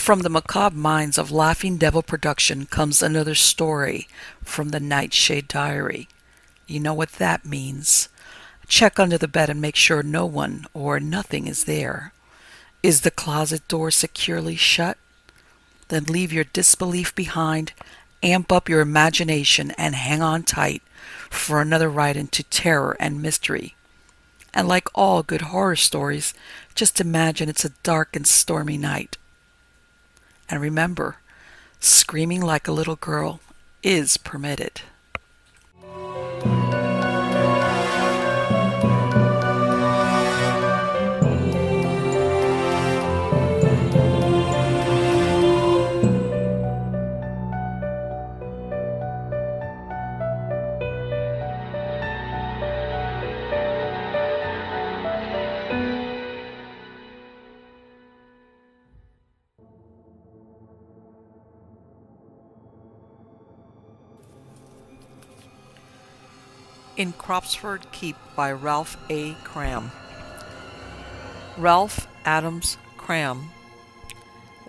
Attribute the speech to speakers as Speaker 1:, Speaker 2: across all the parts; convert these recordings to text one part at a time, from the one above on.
Speaker 1: From the macabre minds of Laughing Devil Production comes another story from the Nightshade Diary. You know what that means. Check under the bed and make sure no one or nothing is there. Is the closet door securely shut? Then leave your disbelief behind, amp up your imagination, and hang on tight for another ride into terror and mystery. And like all good horror stories, just imagine it's a dark and stormy night. And remember, screaming like a little girl is permitted. In Kropfsberg Keep by Ralph A. Cram. Ralph Adams Cram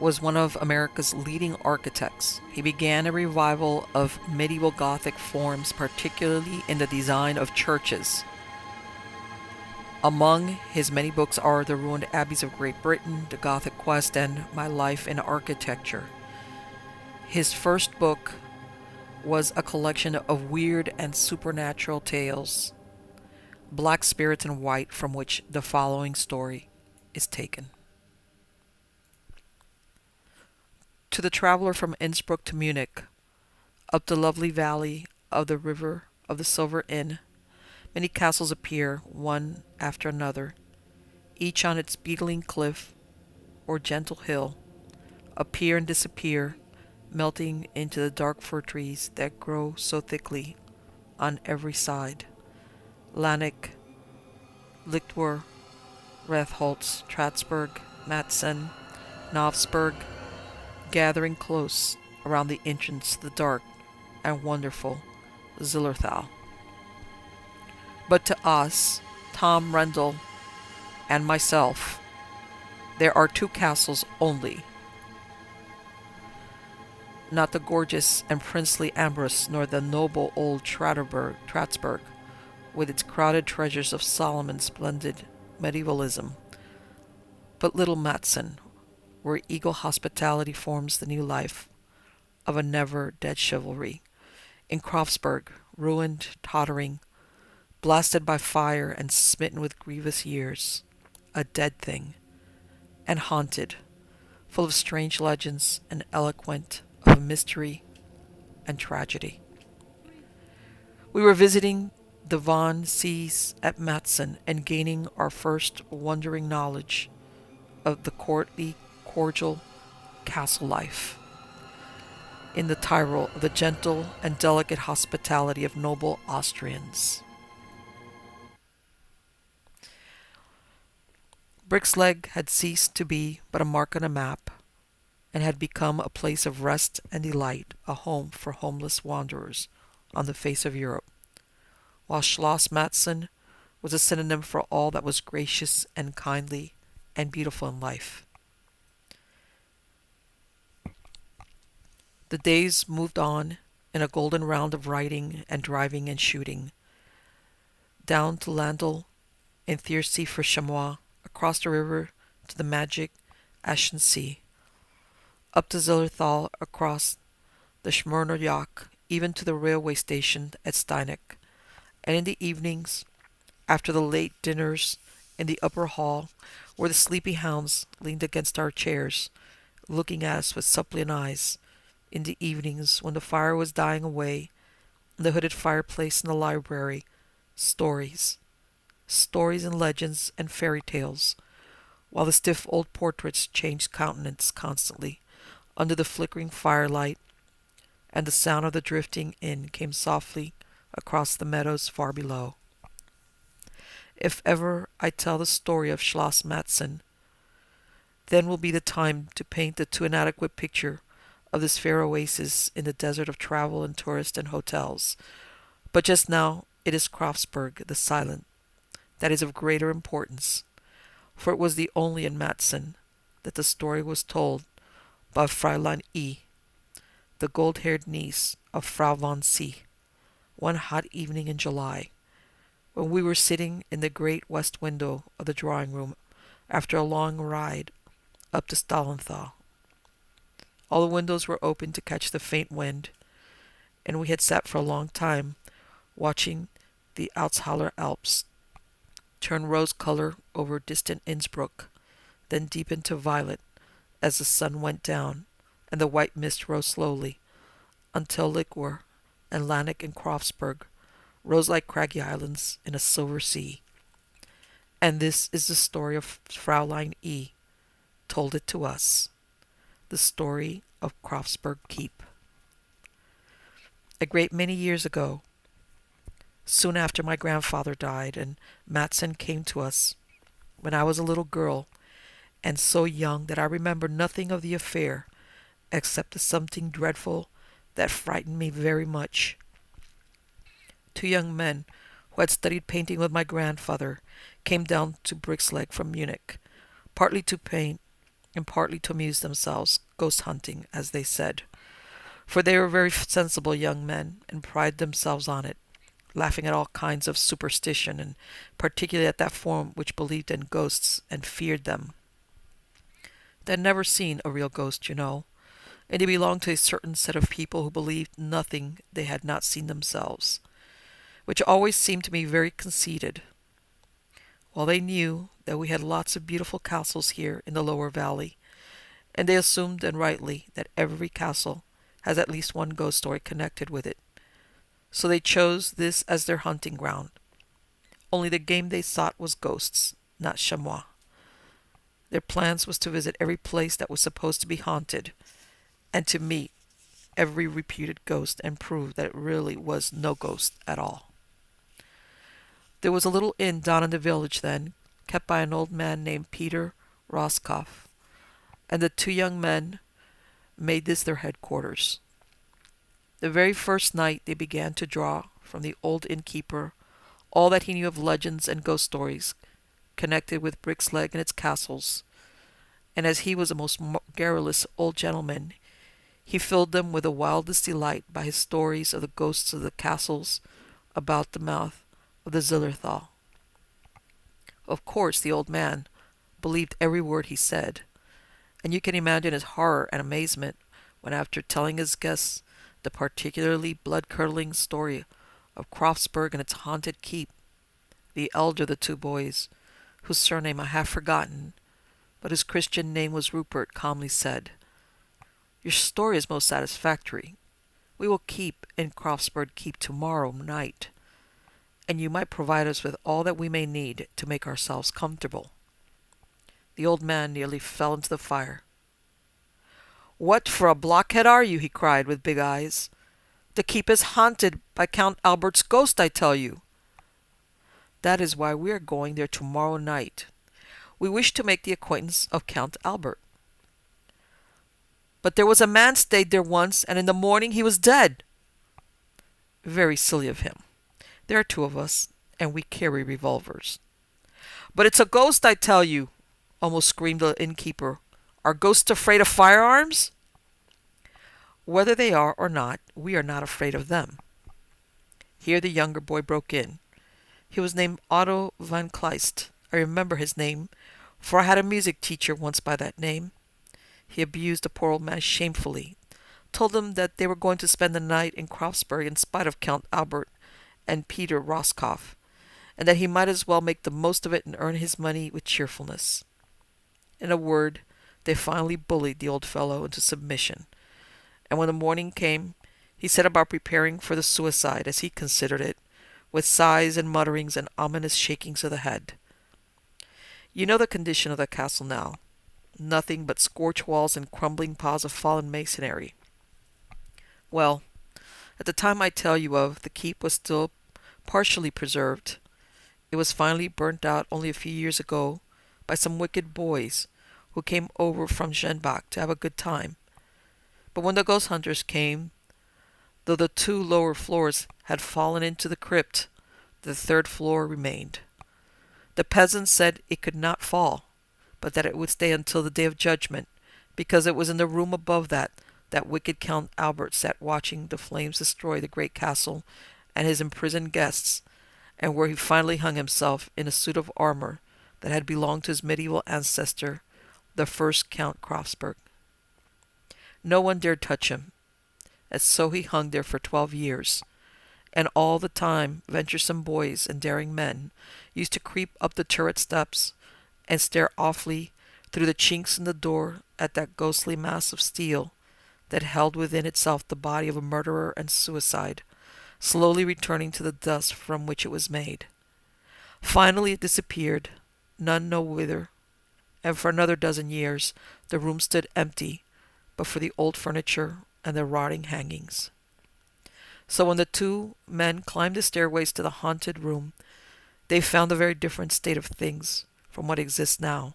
Speaker 1: was one of America's leading architects. He began a revival of medieval Gothic forms, particularly in the design of churches. Among his many books are The Ruined Abbeys of Great Britain, The Gothic Quest, and My Life in Architecture. His first book was a collection of weird and supernatural tales, Black Spirits in White, from which the following story is taken. To the traveler from Innsbruck to Munich, up the lovely valley of the river of the Silver Inn, many castles appear, one after another, each on its beetling cliff or gentle hill, appear and disappear, melting into the dark fir trees that grow so thickly on every side. Lanik, Lichtwer, Ratholz, Tratsberg, Matsen, Novsberg, gathering close around the entrance to the dark and wonderful Zillerthal. But to us, Tom Rendell and myself, there are two castles only. Not the gorgeous and princely Ambrose, nor the noble old Tratsberg, with its crowded treasures of Solomon's splendid medievalism, but little Matsen, where eagle hospitality forms the new life of a never-dead chivalry. In Kropfsberg, ruined, tottering, blasted by fire and smitten with grievous years, a dead thing, and haunted, full of strange legends and eloquent of mystery and tragedy. We were visiting the Von Sees at Matsen and gaining our first wondering knowledge of the courtly, cordial castle life in the Tyrol, of the gentle and delicate hospitality of noble Austrians. Brixleg had ceased to be but a mark on a map, and had become a place of rest and delight, a home for homeless wanderers on the face of Europe, while Schloss Matsen was a synonym for all that was gracious and kindly and beautiful in life. The days moved on in a golden round of riding and driving and shooting, down to Landl and Thiersee for chamois, across the river to the magic Ashen Sea, up to Zillerthal, across the Schmurner Joch, even to the railway station at Steineck, and in the evenings, after the late dinners in the upper hall, where the sleepy hounds leaned against our chairs, looking at us with suppliant eyes, in the evenings when the fire was dying away, in the hooded fireplace in the library, stories and legends and fairy tales, while the stiff old portraits changed countenance constantly, under the flickering firelight, and the sound of the drifting in came softly across the meadows far below. If ever I tell the story of Schloss Matsen, then will be the time to paint the too inadequate picture of this fair oasis in the desert of travel and tourists and hotels. But just now it is Kropfsberg, the silent, that is of greater importance, for it was the only in Matsen that the story was told by Fräulein E., the gold-haired niece of Frau von C., one hot evening in July, when we were sitting in the great west window of the drawing-room after a long ride up to Stalenthal. All the windows were open to catch the faint wind, and we had sat for a long time watching the Altshaler Alps turn rose-color over distant Innsbruck, then deepen to violet as the sun went down and the white mist rose slowly until Liquor and Lanik and Kropfsberg rose like craggy islands in a silver sea. And this is the story of Fraulein E. told it to us, the story of Kropfsberg Keep. A great many years ago, soon after my grandfather died and Matson came to us, when I was a little girl and so young that I remember nothing of the affair except as something dreadful that frightened me very much. Two young men who had studied painting with my grandfather came down to Brixleg from Munich, partly to paint and partly to amuse themselves, ghost hunting, as they said. For they were very sensible young men and prided themselves on it, laughing at all kinds of superstition, and particularly at that form which believed in ghosts and feared them. They had never seen a real ghost, you know, and they belonged to a certain set of people who believed nothing they had not seen themselves, which always seemed to me very conceited. While they knew that we had lots of beautiful castles here in the lower valley, and they assumed, and rightly, that every castle has at least one ghost story connected with it. So they chose this as their hunting ground. Only the game they sought was ghosts, not chamois. Their plans was to visit every place that was supposed to be haunted, and to meet every reputed ghost and prove that it really was no ghost at all. There was a little inn down in the village then, kept by an old man named Peter Roskoff, and the two young men made this their headquarters. The very first night they began to draw from the old innkeeper all that he knew of legends and ghost stories connected with Brixleg and its castles, and as he was a most garrulous old gentleman, he filled them with the wildest delight by his stories of the ghosts of the castles about the mouth of the Zillerthal. Of course, the old man believed every word he said, and you can imagine his horror and amazement when, after telling his guests the particularly blood-curdling story of Kropfsberg and its haunted keep, the elder of the two boys, whose surname I have forgotten, but whose Christian name was Rupert, calmly said, "Your story is most satisfactory. We will keep in Kropfsberg Keep tomorrow night, and you might provide us with all that we may need to make ourselves comfortable." The old man nearly fell into the fire. "What for a blockhead are you?" he cried with big eyes. "The keep is haunted by Count Albert's ghost, I tell you." "That is why we are going there tomorrow night. We wish to make the acquaintance of Count Albert." "But there was a man stayed there once, and in the morning he was dead." "Very silly of him. There are two of us, and we carry revolvers." "But it's a ghost, I tell you," almost screamed the innkeeper. "Are ghosts afraid of firearms?" "Whether they are or not, we are not afraid of them." Here the younger boy broke in. He was named Otto van Kleist. I remember his name, for I had a music teacher once by that name. He abused the poor old man shamefully, told him that they were going to spend the night in Kropfsberg in spite of Count Albert and Peter Roskoff, and that he might as well make the most of it and earn his money with cheerfulness. In a word, they finally bullied the old fellow into submission, and when the morning came, he set about preparing for the suicide, as he considered it, with sighs and mutterings and ominous shakings of the head. You know the condition of the castle now. Nothing but scorched walls and crumbling piles of fallen masonry. Well, at the time I tell you of, the keep was still partially preserved. It was finally burnt out only a few years ago by some wicked boys who came over from Jenbach to have a good time. But when the ghost hunters came, though the two lower floors had fallen into the crypt, the third floor remained. The peasants said it could not fall, but that it would stay until the day of judgment, because it was in the room above that wicked Count Albert sat watching the flames destroy the great castle and his imprisoned guests, and where he finally hung himself in a suit of armor that had belonged to his medieval ancestor, the first Count Kropfsberg. No one dared touch him, and so he hung there for 12 years, and all the time venturesome boys and daring men used to creep up the turret steps and stare awfully through the chinks in the door at that ghostly mass of steel that held within itself the body of a murderer and suicide, slowly returning to the dust from which it was made. Finally it disappeared, none know whither, and for another dozen years the room stood empty but for the old furniture and the rotting hangings. So when the two men climbed the stairways to the haunted room, they found a very different state of things from what exists now.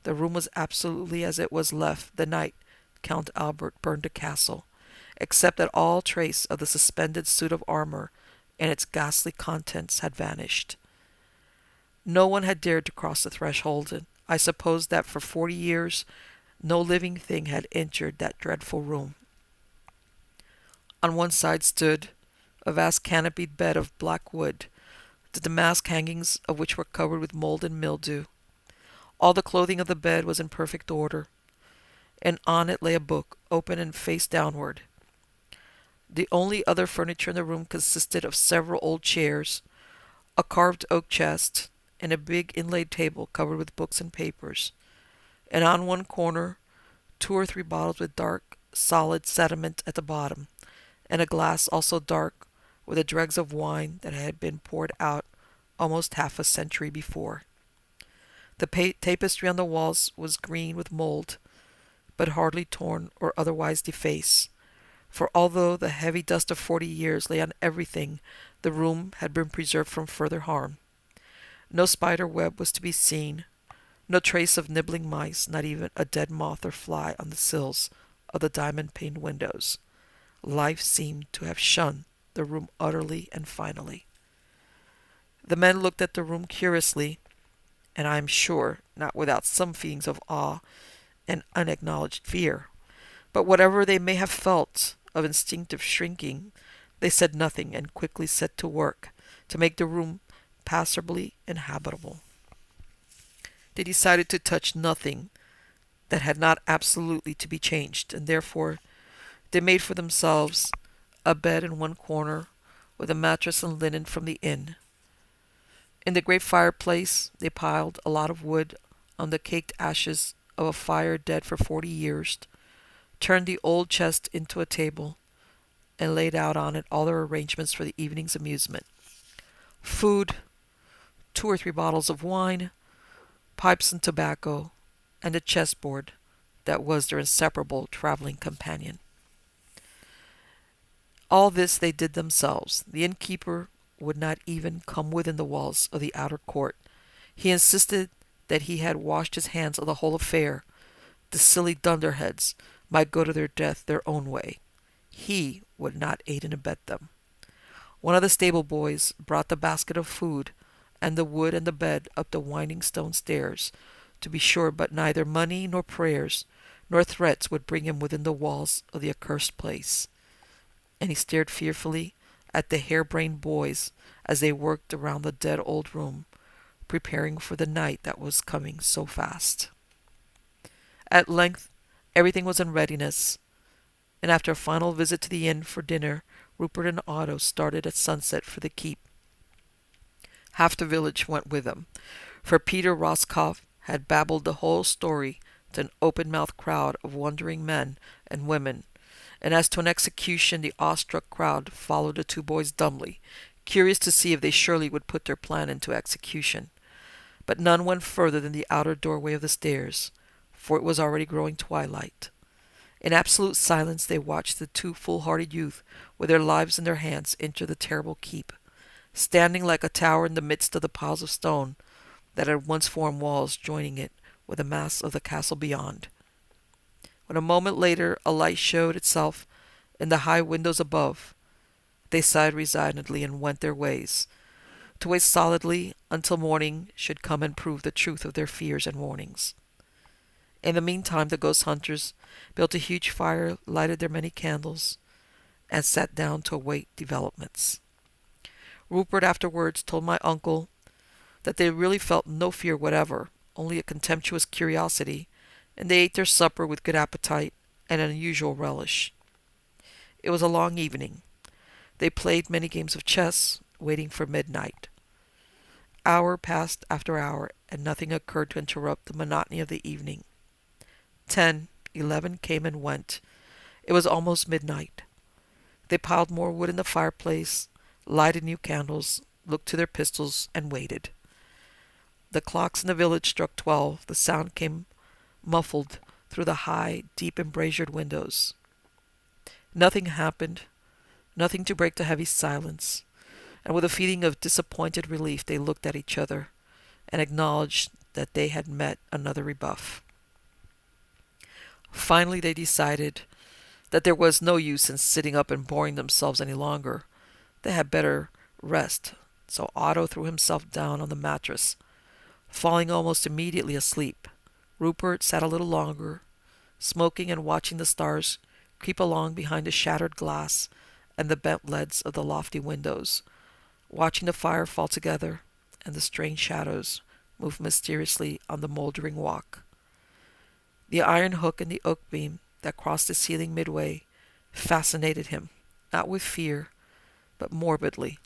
Speaker 1: The room was absolutely as it was left the night Count Albert burned the castle, except that all trace of the suspended suit of armor and its ghastly contents had vanished. No one had dared to cross the threshold, and I suppose that for 40 years no living thing had entered that dreadful room. On one side stood a vast canopied bed of black wood, the damask hangings of which were covered with mold and mildew. All the clothing of the bed was in perfect order, and on it lay a book, open and face downward. The only other furniture in the room consisted of several old chairs, a carved oak chest, and a big inlaid table covered with books and papers, and on one corner 2 or 3 bottles with dark, solid sediment at the bottom, and a glass also dark with the dregs of wine that had been poured out almost half a century before. The tapestry on the walls was green with mold, but hardly torn or otherwise defaced, for although the heavy dust of 40 years lay on everything, the room had been preserved from further harm. No spider web was to be seen, no trace of nibbling mice, not even a dead moth or fly on the sills of the diamond-paned windows. Life seemed to have shunned the room utterly and finally. The men looked at the room curiously, and I am sure not without some feelings of awe and unacknowledged fear. But whatever they may have felt of instinctive shrinking, they said nothing and quickly set to work to make the room passably inhabitable. They decided to touch nothing that had not absolutely to be changed, and therefore they made for themselves a bed in one corner with a mattress and linen from the inn. In the great fireplace they piled a lot of wood on the caked ashes of a fire dead for 40 years, turned the old chest into a table, and laid out on it all their arrangements for the evening's amusement. Food, 2 or 3 bottles of wine, pipes and tobacco, and a chessboard that was their inseparable traveling companion. All this they did themselves. The innkeeper would not even come within the walls of the outer court. He insisted that he had washed his hands of the whole affair. The silly dunderheads might go to their death their own way. He would not aid and abet them. One of the stable boys brought the basket of food and the wood and the bed up the winding stone stairs, to be sure, but neither money nor prayers nor threats would bring him within the walls of the accursed place. And he stared fearfully at the harebrained boys as they worked around the dead old room, preparing for the night that was coming so fast. At length everything was in readiness, and after a final visit to the inn for dinner, Rupert and Otto started at sunset for the keep. Half the village went with them, for Peter Roscoff had babbled the whole story to an open-mouthed crowd of wondering men and women, and as to an execution, the awestruck crowd followed the 2 boys dumbly, curious to see if they surely would put their plan into execution. But none went further than the outer doorway of the stairs, for it was already growing twilight. In absolute silence they watched the 2 foolhardy youth, with their lives in their hands, enter the terrible keep, standing like a tower in the midst of the piles of stone that had once formed walls joining it with the mass of the castle beyond. When a moment later a light showed itself in the high windows above, they sighed resignedly and went their ways, to wait stolidly until morning should come and prove the truth of their fears and warnings. In the meantime, the ghost hunters built a huge fire, lighted their many candles, and sat down to await developments. Rupert afterwards told my uncle that they really felt no fear whatever, only a contemptuous curiosity, and they ate their supper with good appetite and an unusual relish. It was a long evening. They played many games of chess, waiting for midnight. Hour passed after hour, and nothing occurred to interrupt the monotony of the evening. 10, 11 came and went. It was almost midnight. They piled more wood in the fireplace, lighted new candles, looked to their pistols, and waited. The clocks in the village struck 12. The sound came muffled through the high, deep embrasured windows. Nothing happened, nothing to break the heavy silence, and with a feeling of disappointed relief they looked at each other and acknowledged that they had met another rebuff. Finally they decided that there was no use in sitting up and boring themselves any longer. They had better rest, so Otto threw himself down on the mattress, falling almost immediately asleep. Rupert sat a little longer, smoking and watching the stars creep along behind the shattered glass and the bent leads of the lofty windows, watching the fire fall together and the strange shadows move mysteriously on the moldering walk. The iron hook in the oak beam that crossed the ceiling midway fascinated him, not with fear, but morbidly.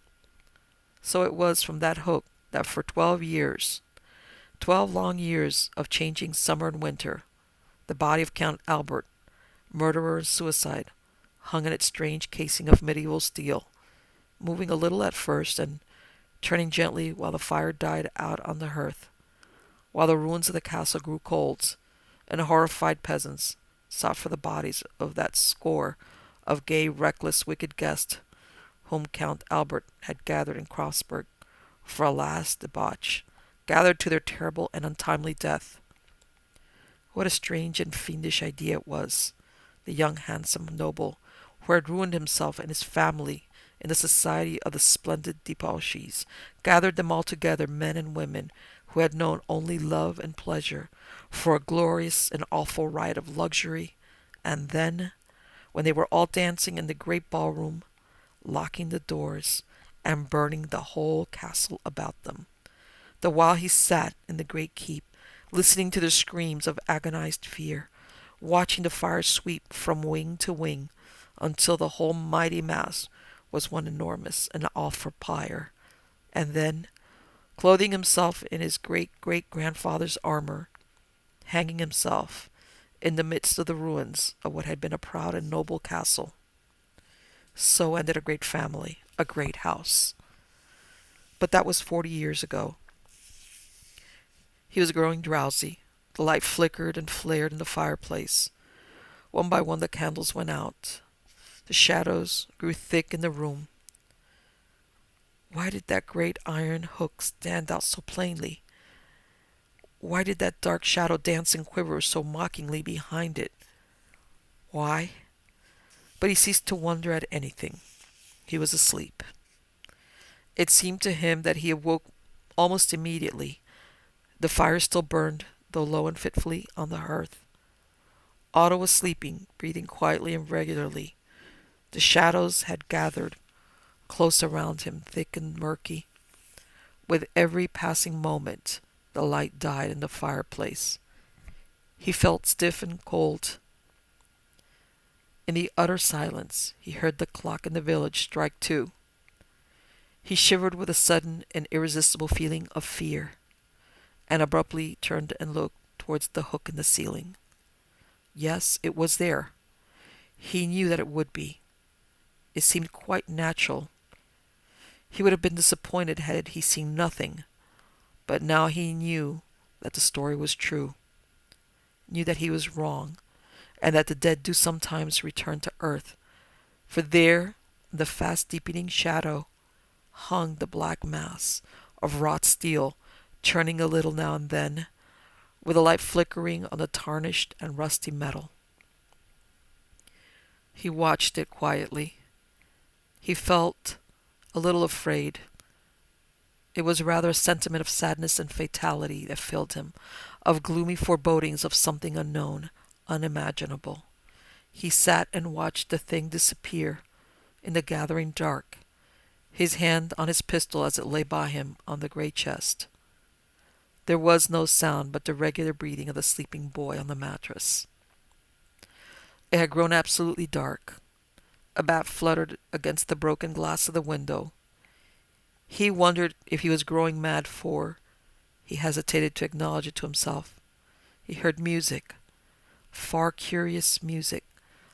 Speaker 1: So it was from that hook that for 12 years, 12 long years of changing summer and winter, the body of Count Albert, murderer and suicide, hung in its strange casing of medieval steel, moving a little at first and turning gently while the fire died out on the hearth, while the ruins of the castle grew cold, and horrified peasants sought for the bodies of that score of gay, reckless, wicked guests whom Count Albert had gathered in Kropfsberg for a last debauch, gathered to their terrible and untimely death. What a strange and fiendish idea it was! The young, handsome noble who had ruined himself and his family in the society of the splendid debauchees, gathered them all together, men and women, who had known only love and pleasure, for a glorious and awful riot of luxury, and then, when they were all dancing in the great ballroom, locking the doors and burning the whole castle about them, the while he sat in the great keep, listening to the screams of agonized fear, watching the fire sweep from wing to wing until the whole mighty mass was one enormous and awful pyre, and then, clothing himself in his great-great-grandfather's armor, hanging himself in the midst of the ruins of what had been a proud and noble castle. So ended a great family, a great house. But that was 40 years ago. He was growing drowsy. The light flickered and flared in the fireplace. One by one the candles went out. The shadows grew thick in the room. Why did that great iron hook stand out so plainly? Why did that dark shadow dance and quiver so mockingly behind it? Why? But he ceased to wonder at anything. He was asleep. It seemed to him that he awoke almost immediately. The fire still burned, though low and fitfully, on the hearth. Otto was sleeping, breathing quietly and regularly. The shadows had gathered close around him, thick and murky. With every passing moment, the light died in the fireplace. He felt stiff and cold. In the utter silence, he heard the clock in the village strike 2. He shivered with a sudden and irresistible feeling of fear, and abruptly turned and looked towards the hook in the ceiling. Yes, it was there. He knew that it would be. It seemed quite natural. He would have been disappointed had he seen nothing, but now he knew that the story was true, knew that he was wrong, and that the dead do sometimes return to earth, for there, in the fast deepening shadow, hung the black mass of wrought steel, turning a little now and then, with the light flickering on the tarnished and rusty metal. He watched it quietly. He felt a little afraid. It was rather a sentiment of sadness and fatality that filled him, of gloomy forebodings of something unknown, unimaginable. He sat and watched the thing disappear in the gathering dark, his hand on his pistol as it lay by him on the grey chest. There was no sound but the regular breathing of the sleeping boy on the mattress. It had grown absolutely dark. A bat fluttered against the broken glass of the window. He wondered if he was growing mad, for he hesitated to acknowledge it to himself. He heard music, far curious music,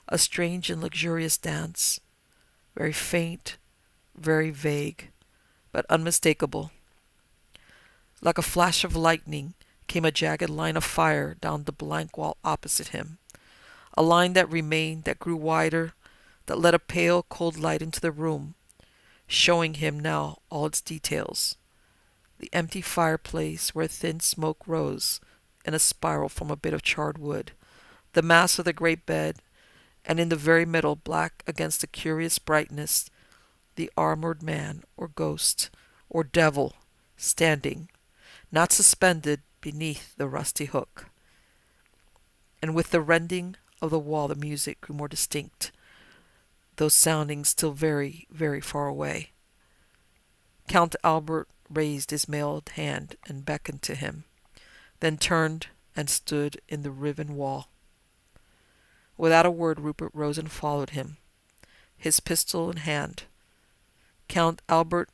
Speaker 1: a strange and luxurious dance, very faint, very vague, but unmistakable. Like a flash of lightning came a jagged line of fire down the blank wall opposite him, a line that remained, that grew wider, that let a pale, cold light into the room, showing him now all its details. The empty fireplace where thin smoke rose in a spiral from a bit of charred wood, the mass of the great bed, and in the very middle, black against the curious brightness, the armored man or ghost or devil standing, not suspended, beneath the rusty hook. And with the rending of the wall the music grew more distinct, though sounding still very, very far away. Count Albert raised his mailed hand and beckoned to him, then turned and stood in the riven wall. Without a word Rupert rose and followed him, his pistol in hand. Count Albert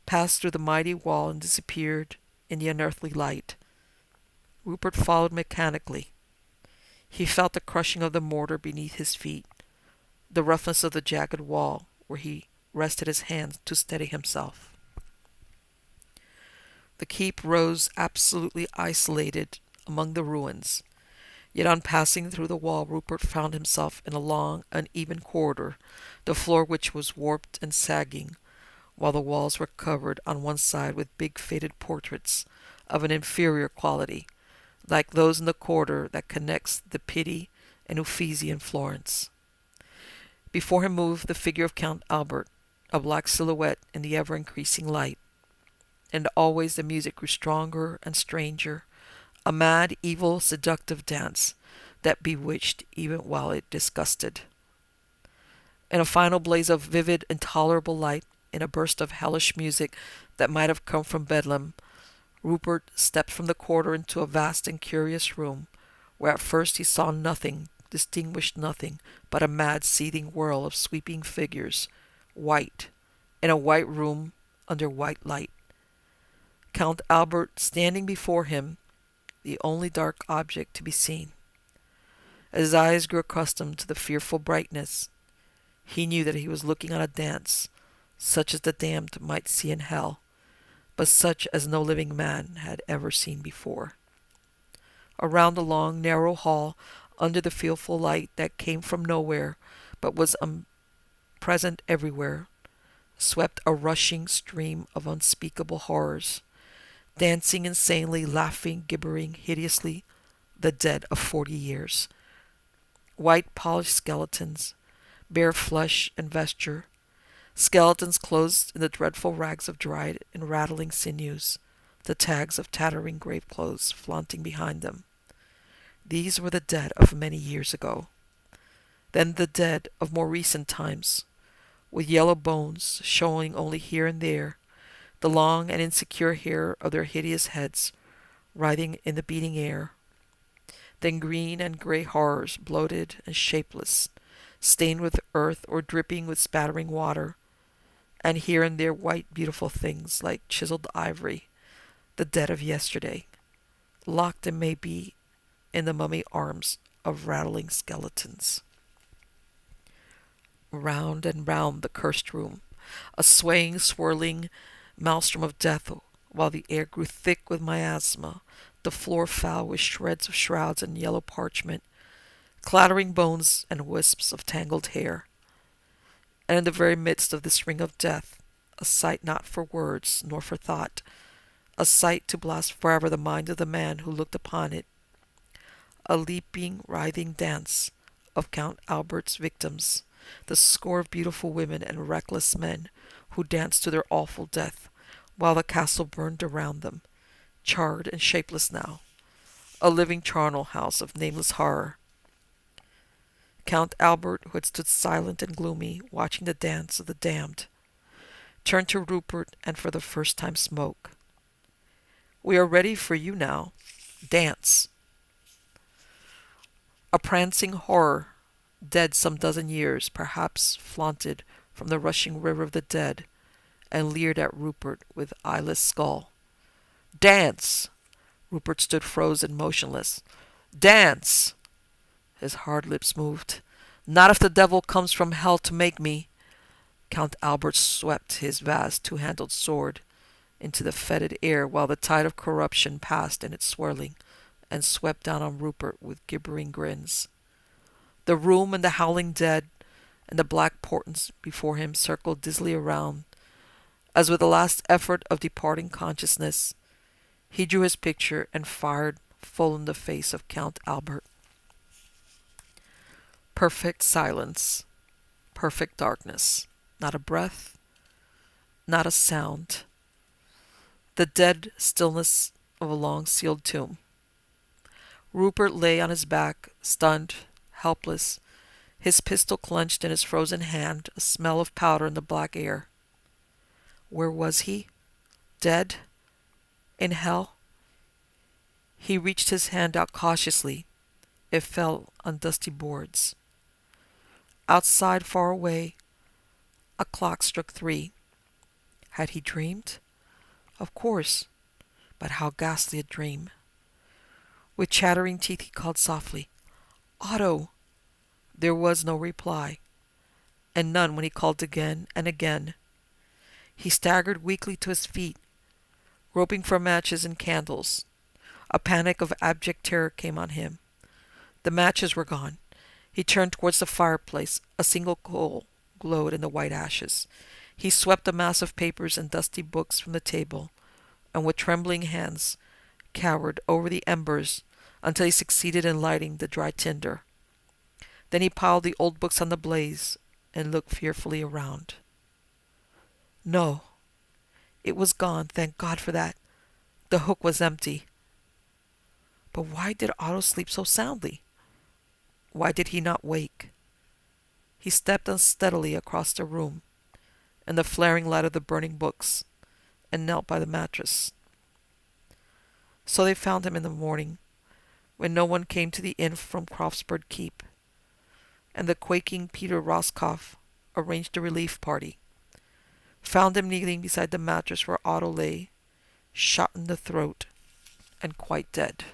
Speaker 1: passed through the mighty wall and disappeared in the unearthly light. Rupert followed mechanically. He felt the crushing of the mortar beneath his feet, the roughness of the jagged wall where he rested his hands to steady himself. The keep rose absolutely isolated among the ruins, yet on passing through the wall Rupert found himself in a long, uneven corridor, the floor which was warped and sagging, while the walls were covered on one side with big faded portraits of an inferior quality, like those in the corridor that connects the Pitti and Uffizi in Florence. Before him moved the figure of Count Albert, a black silhouette in the ever-increasing light, and always the music grew stronger and stranger, a mad, evil, seductive dance that bewitched even while it disgusted. In a final blaze of vivid, intolerable light, in a burst of hellish music that might have come from Bedlam, Rupert stepped from the corridor into a vast and curious room, where at first he saw nothing, distinguished nothing, but a mad, seething whirl of sweeping figures, white, in a white room under white light. Count Albert standing before him, the only dark object to be seen. As his eyes grew accustomed to the fearful brightness, he knew that he was looking on a dance, such as the damned might see in hell, but such as no living man had ever seen before. Around the long, narrow hall, under the fearful light that came from nowhere, but was present everywhere, swept a rushing stream of unspeakable horrors, dancing insanely, laughing, gibbering hideously, the dead of 40 years. White polished skeletons, bare flesh and vesture, skeletons clothed in the dreadful rags of dried and rattling sinews, the tags of tattering grave clothes flaunting behind them. These were the dead of many years ago. Then the dead of more recent times, with yellow bones showing only here and there, the long and insecure hair of their hideous heads writhing in the beating air. Then green and grey horrors, bloated and shapeless, stained with earth or dripping with spattering water, and here and there white beautiful things like chiseled ivory, the dead of yesterday, locked, it may be, in the mummy arms of rattling skeletons. Round and round the cursed room, a swaying, swirling maelstrom of death, while the air grew thick with miasma, the floor foul with shreds of shrouds and yellow parchment, clattering bones and wisps of tangled hair. And in the very midst of this ring of death, a sight not for words nor for thought, a sight to blast forever the mind of the man who looked upon it, a leaping, writhing dance of Count Albert's victims, the score of beautiful women and reckless men who danced to their awful death, while the castle burned around them, charred and shapeless now, a living charnel house of nameless horror. Count Albert, who had stood silent and gloomy, watching the dance of the damned, turned to Rupert and for the first time spoke. "We are ready for you now. Dance." A prancing horror, dead some dozen years, perhaps, flaunted from the rushing river of the dead, and leered at Rupert with eyeless skull. "Dance!" Rupert stood frozen, motionless. "Dance!" His hard lips moved. "Not if the devil comes from hell to make me." Count Albert swept his vast two-handled sword into the fetid air while the tide of corruption passed in its swirling and swept down on Rupert with gibbering grins. The room and the howling dead and the black portents before him circled dizzily around, as with the last effort of departing consciousness, he drew his picture and fired full in the face of Count Albert. Perfect silence, perfect darkness, not a breath, not a sound. The dead stillness of a long-sealed tomb. Rupert lay on his back, stunned, helpless, his pistol clenched in his frozen hand, a smell of powder in the black air. Where was he? Dead? In hell? He reached his hand out cautiously. It fell on dusty boards. Outside, far away, a clock struck 3. Had he dreamed? Of course, but how ghastly a dream. With chattering teeth he called softly, "Otto!" There was no reply, and none when he called again and again. He staggered weakly to his feet, groping for matches and candles. A panic of abject terror came on him. The matches were gone. He turned towards the fireplace. A single coal glowed in the white ashes. He swept a mass of papers and dusty books from the table, and with trembling hands cowered over the embers until he succeeded in lighting the dry tinder. Then he piled the old books on the blaze and looked fearfully around. No, it was gone, thank God for that. The hook was empty. But why did Otto sleep so soundly? Why did he not wake? He stepped unsteadily across the room in the flaring light of the burning books and knelt by the mattress. So they found him in the morning, when no one came to the inn from Kropfsberg Keep, and the quaking Peter Roscoff arranged a relief party. Found him kneeling beside the mattress where Otto lay, shot in the throat and quite dead.